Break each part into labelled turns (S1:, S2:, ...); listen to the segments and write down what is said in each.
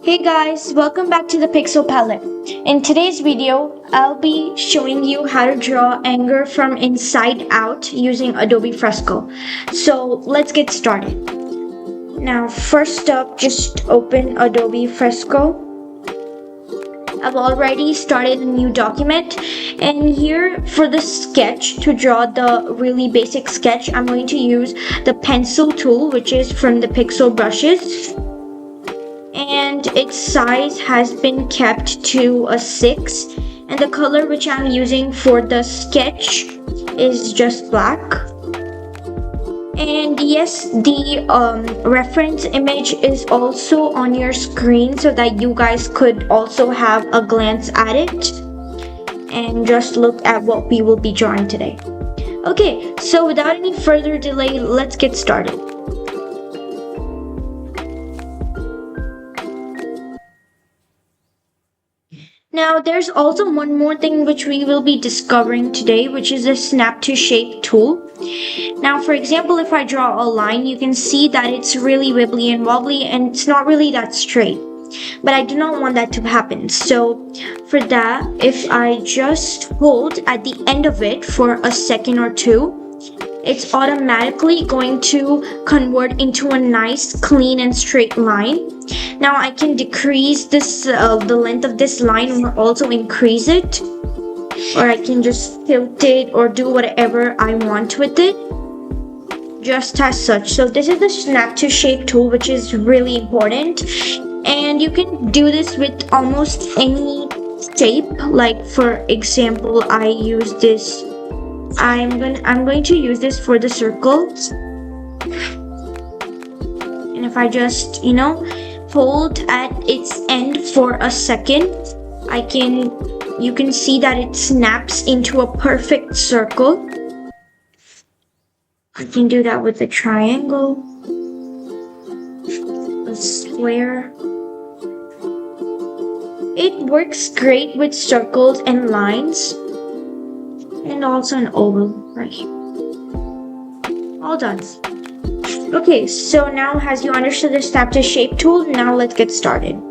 S1: Hey guys, welcome back to the Pixel Palette. In today's video, I'll be showing you how to draw anger from inside out using Adobe Fresco. So let's get started. Now first up, just open Adobe Fresco. I've already started a new document, and here for the sketch, to draw the really basic sketch, I'm going to use the pencil tool, which is from the Pixel brushes. And its size has been kept to a 6, and the color which I'm using for the sketch is just black. And yes, the reference image is also on your screen so that you guys could also have a glance at it and just look at what we will be drawing today. Okay, so without any further delay, let's get started. Now there's also one more thing which we will be discovering today, which is the snap to shape tool. Now for example, if I draw a line, you can see that it's really wibbly and wobbly and it's not really that straight. But I do not want that to happen. So for that, if I just hold at the end of it for a second or two, it's automatically going to convert into a nice, clean and straight line. Now I can decrease this the length of this line, or also increase it, or I can just tilt it or do whatever I want with it, just as such. So this is the snap to shape tool, which is really important, and you can do this with almost any shape. Like for example, I use this. I'm going to use this for the circles, and if I just hold at its end for a second, you can see that it snaps into a perfect circle. I can do that with a triangle, a square. It works great with circles and lines, and also an oval right here. All done. Okay, so now as you understood the snap to shape tool, now let's get started.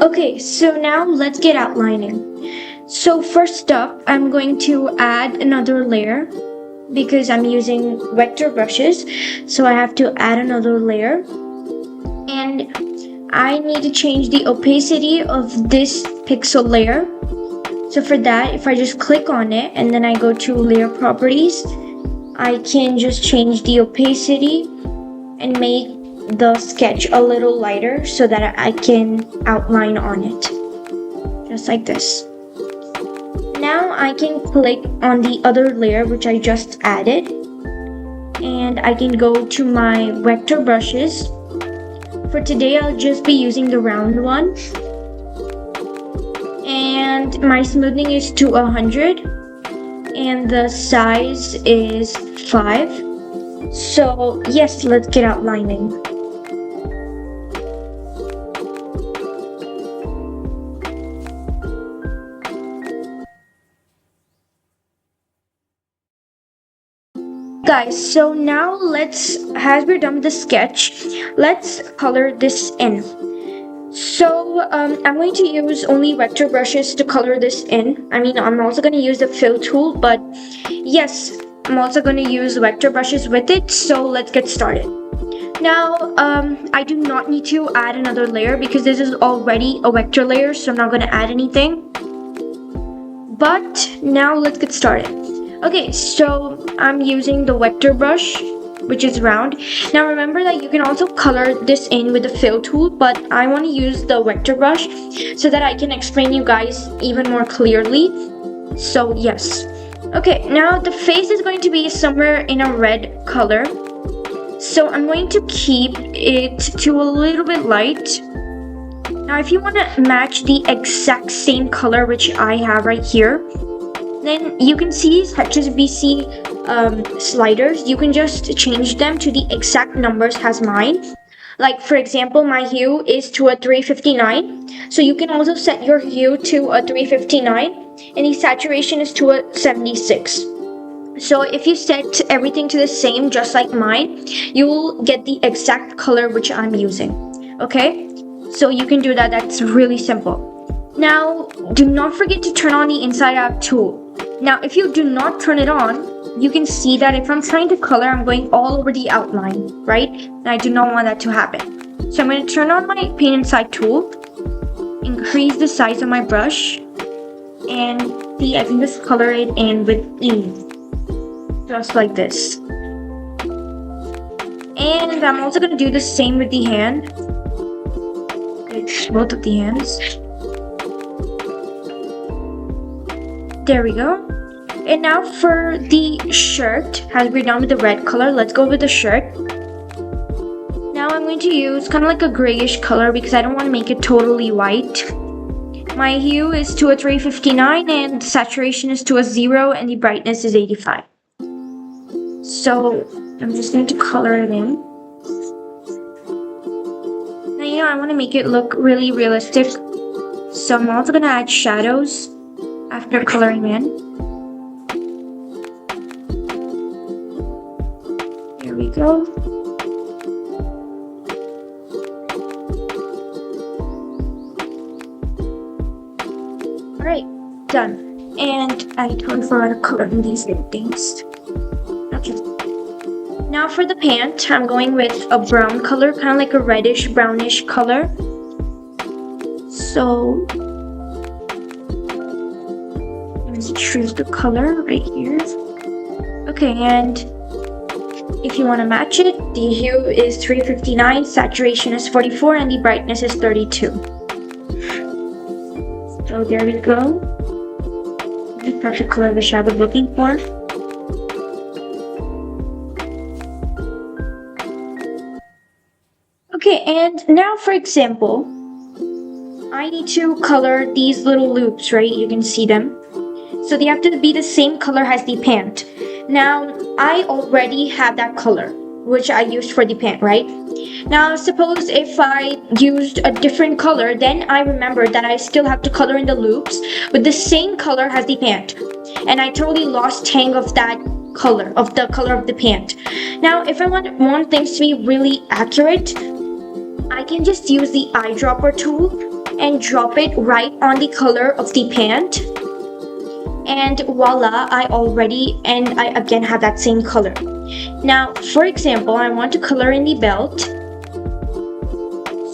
S1: Okay, so now let's get outlining. So first up, I'm going to add another layer because I'm using vector brushes. So I have to add another layer, and I need to change the opacity of this pixel layer. So for that, if I just click on it and then I go to layer properties, I can just change the opacity and make the sketch a little lighter so that I can outline on it, just like this. Now I can click on the other layer which I just added, and I can go to my vector brushes. For today, I'll just be using the round one, and my smoothing is to 100, and the size is 5. So yes, let's get outlining. Guys, so now as we're done with the sketch, let's color this in. So I'm going to use only vector brushes to color this in. I'm also going to use the fill tool, but yes, I'm also going to use vector brushes with it. So let's get started. Now I do not need to add another layer because this is already a vector layer, so I'm not going to add anything. But now let's get started. Okay, so I'm using the vector brush which is round. Now remember that you can also color this in with the fill tool, but I want to use the vector brush so that I can explain you guys even more clearly. So yes. Okay, now the face is going to be somewhere in a red color. So I'm going to keep it to a little bit light. Now if you want to match the exact same color which I have right here, then you can see these HSBC sliders. You can just change them to the exact numbers as mine. Like for example, my hue is to a 359. So you can also set your hue to a 359 and the saturation is to a 76. So if you set everything to the same, just like mine, you will get the exact color which I'm using. Okay, so you can do that. That's really simple. Now do not forget to turn on the inside out tool. Now if you do not turn it on, you can see that if I'm trying to color, I'm going all over the outline, right? And I do not want that to happen. So I'm going to turn on my paint inside tool, increase the size of my brush, and see, I can just color it in with ease. Just like this. And I'm also going to do the same with the hand. Both of the hands. There we go. And now for the shirt, as we're done with the red color, let's go with the shirt. Now I'm going to use kind of like a grayish color because I don't want to make it totally white. My hue is to a 359 and the saturation is to a 0 and the brightness is 85. So I'm just going to color it in. Now, I want to make it look really realistic. So I'm also going to add shadows after coloring in. Here we go. Alright, done. And I totally forgot to color in these little things. Okay. Now for the pant, I'm going with a brown color, kind of like a reddish brownish color. So let's choose the color right here. Okay, and if you want to match it, the hue is 359, saturation is 44, and the brightness is 32. So there we go. The perfect color which I was looking for. Okay, and now for example, I need to color these little loops, right? You can see them. So they have to be the same color as the pant. Now, I already have that color, which I used for the pant, right? Now, suppose if I used a different color, then I remembered that I still have to color in the loops with the same color as the pant. And I totally lost track of that color, of the color of the pant. Now, if I want things to be really accurate, I can just use the eyedropper tool and drop it right on the color of the pant. And voila, I again have that same color. Now, for example, I want to color in the belt.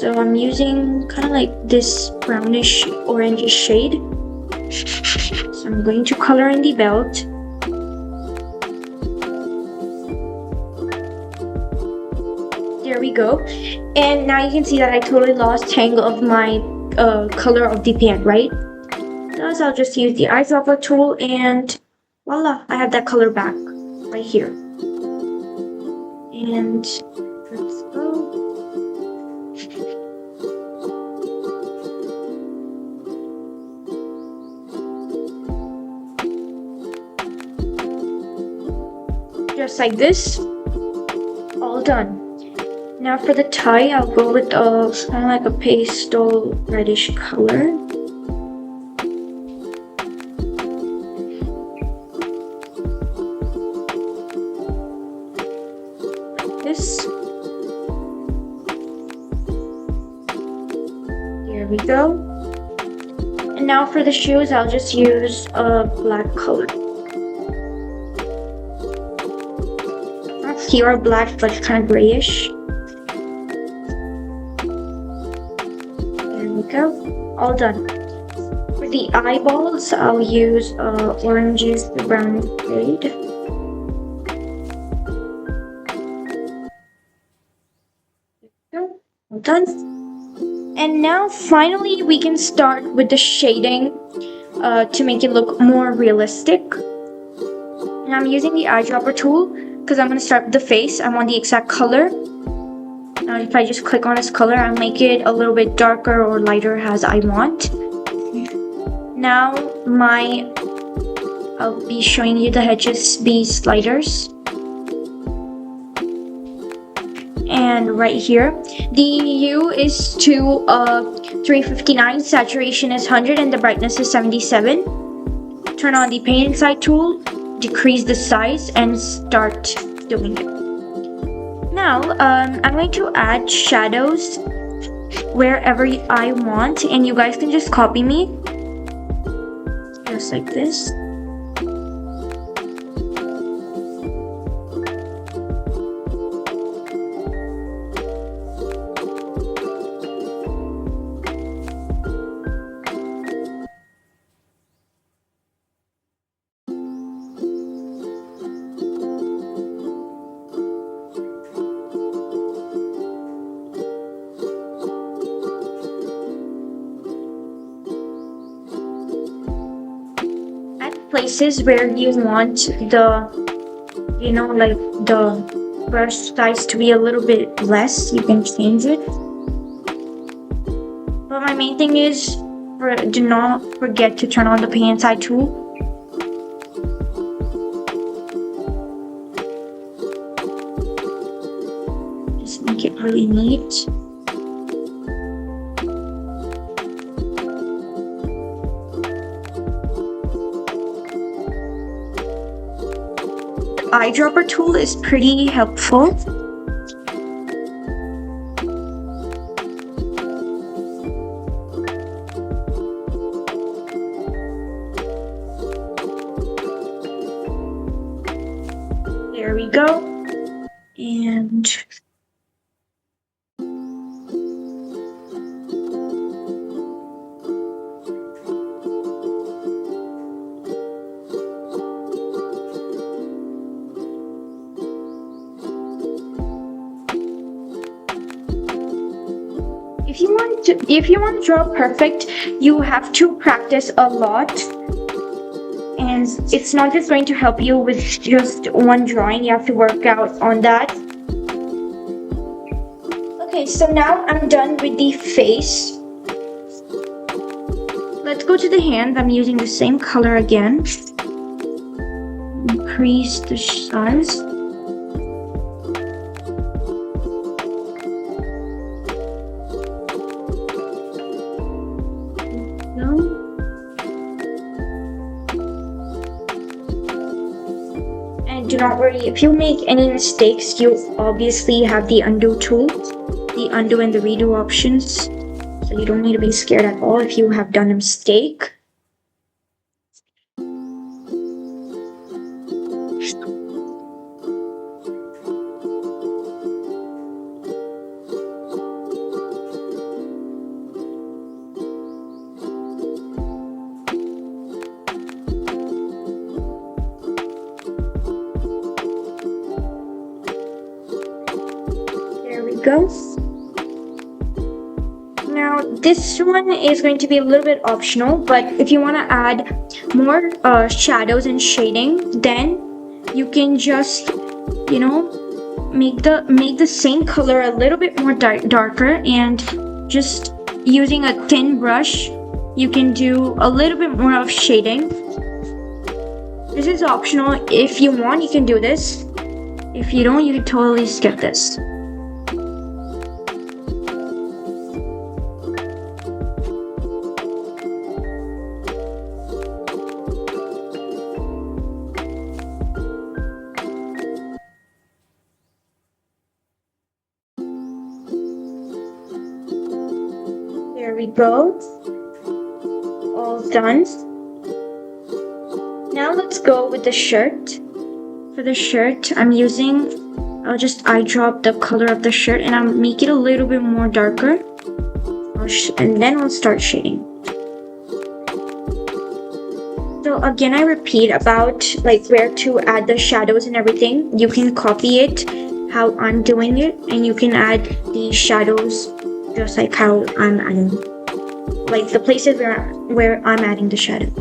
S1: So I'm using kind of like this brownish orangish shade. So I'm going to color in the belt. There we go. And now you can see that I totally lost track of my color of the pant, right? Thus, I'll just use the eyedropper tool and voila, I have that color back right here. And let's go. Just like this, all done. Now for the tie, I'll go with kind of like a pastel reddish color. Like this. Here we go. And now for the shoes, I'll just use a black color. Not pure black, but kind of grayish. Go. All done. For the eyeballs, I'll use oranges, the brown shade. All done. And now finally we can start with the shading to make it look more realistic. And I'm using the eyedropper tool because I'm going to start with the face. I want the exact color. Now if I just click on this color, I'll make it a little bit darker or lighter as I want. Now I'll be showing you the HSB sliders. And right here, the hue is to 359, saturation is 100, and the brightness is 77. Turn on the paint inside tool, decrease the size, and start doing it. Now, I'm going to add shadows wherever I want, and you guys can just copy me, just like this. Places where you want the, like the brush size to be a little bit less, you can change it. But my main thing is, do not forget to turn on the paint inside tool. Just make it really neat. Eyedropper tool is pretty helpful. There we go. And if you want to draw perfect, you have to practice a lot, and it's not just going to help you with just one drawing. You have to work out on that. Okay, so now I'm done with the face. Let's go to the hands. I'm using the same color again. Increase the size. Do not worry, if you make any mistakes, you obviously have the undo tool, the undo and the redo options, so you don't need to be scared at all if you have done a mistake. Go. Now this one is going to be a little bit optional, but if you want to add more shadows and shading, then you can just make the same color a little bit more darker, and just using a thin brush you can do a little bit more of shading. This is optional. If you want, you can do this. If you don't, you can totally skip this. There we go. All done. Now let's go with the shirt. For the shirt, I'll just eyedrop the color of the shirt and I'll make it a little bit more darker. And then I'll start shading. So again, I repeat about where to add the shadows and everything. You can copy it how I'm doing it, and you can add the shadows just like how I'm adding, like the places where I'm adding the shadow.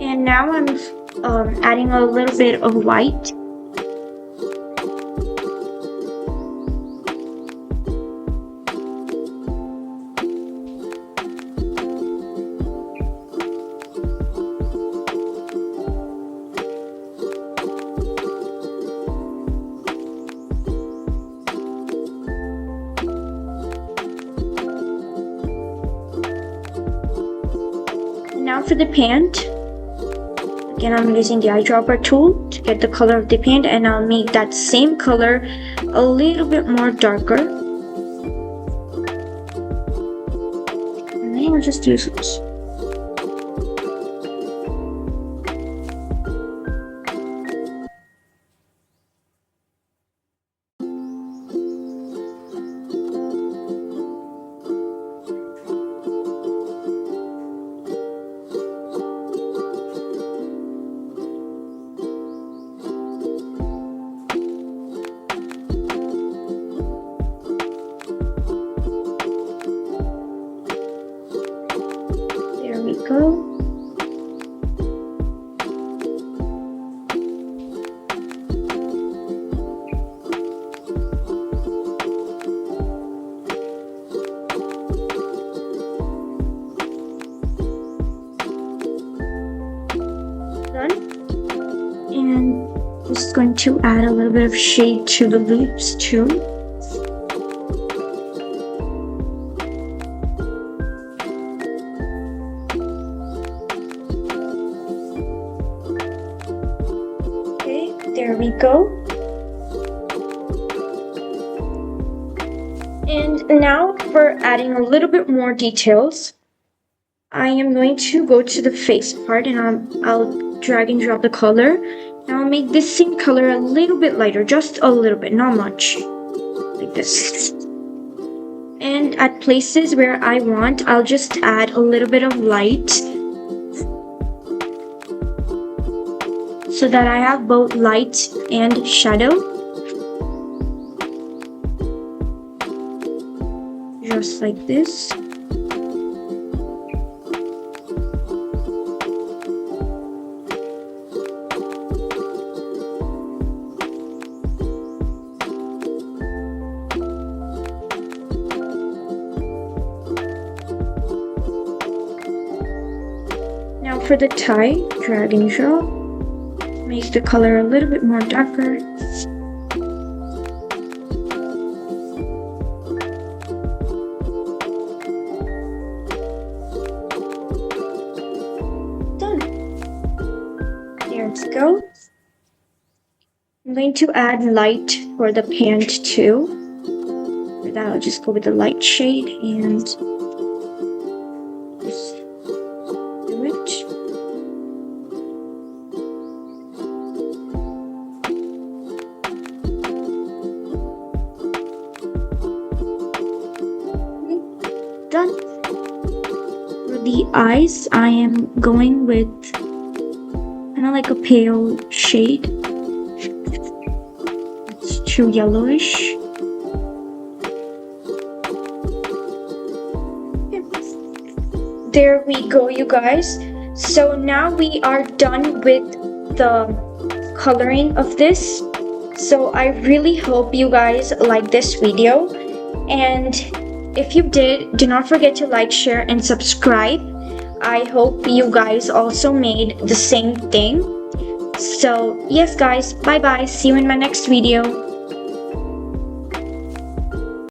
S1: And now I'm adding a little bit of white. Now for the pant. Again, I'm using the eyedropper tool to get the color of the paint, and I'll make that same color a little bit more darker. And then I'll just use this. There we go. Done. And just going to add a little bit of shade to the loops too. There we go. And now for adding a little bit more details, I am going to go to the face part, and I'll drag and drop the color. And I'll make this same color a little bit lighter, just a little bit, not much, like this. And at places where I want, I'll just add a little bit of light, so that I have both light and shadow. Just like this. Now for the tie, drag and drop. Make the color a little bit more darker. Done. There we go. I'm going to add light for the pant too. For that, I'll just go with the light shade and just do it. Done. For the eyes, I am going with kind of like a pale shade. It's too yellowish. There we go, you guys. So now we are done with the coloring of this. So I really hope you guys like this video, and if you did, do not forget to like, share, and subscribe. I hope you guys also made the same thing. So yes guys, bye bye, see you in my next video.